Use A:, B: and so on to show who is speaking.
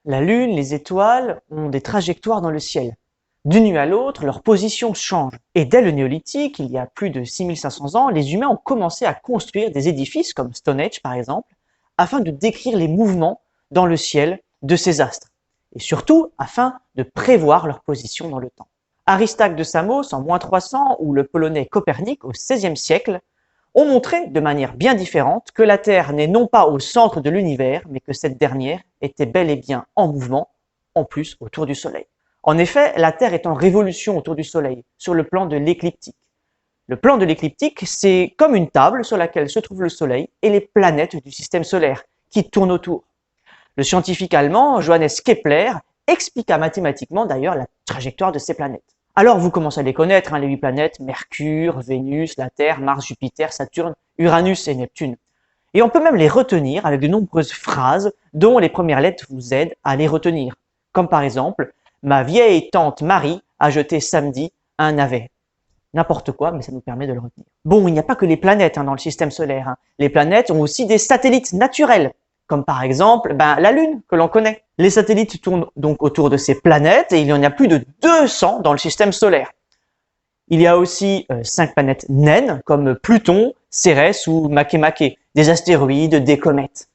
A: La Lune, les étoiles ont des trajectoires dans le ciel. D'une nuit à l'autre, leur position change. Et dès le néolithique, il y a plus de 6500 ans, les humains ont commencé à construire des édifices, comme Stonehenge par exemple, afin de décrire les mouvements dans le ciel de ces astres. Et surtout, afin de prévoir leur position dans le temps. Aristarque de Samos en -300 ou le Polonais Copernic au XVIe siècle ont montré de manière bien différente que la Terre n'est non pas au centre de l'univers, mais que cette dernière était bel et bien en mouvement, en plus autour du Soleil. En effet, la Terre est en révolution autour du Soleil, sur le plan de l'écliptique. Le plan de l'écliptique, c'est comme une table sur laquelle se trouve le Soleil et les planètes du système solaire qui tournent autour. Le scientifique allemand Johannes Kepler expliqua mathématiquement d'ailleurs la trajectoire de ces planètes. Alors vous commencez à les connaître, les 8 planètes, Mercure, Vénus, la Terre, Mars, Jupiter, Saturne, Uranus et Neptune. Et on peut même les retenir avec de nombreuses phrases dont les premières lettres vous aident à les retenir. Comme par exemple, ma vieille tante Marie a jeté samedi un navet. N'importe quoi, mais ça nous permet de le retenir. Bon, il n'y a pas que les planètes dans le système solaire. Les planètes ont aussi des satellites naturels, comme par exemple la Lune, que l'on connaît. Les satellites tournent donc autour de ces planètes et il y en a plus de 200 dans le système solaire. Il y a aussi 5 planètes naines, comme Pluton, Cérès ou Makemake, des astéroïdes, des comètes.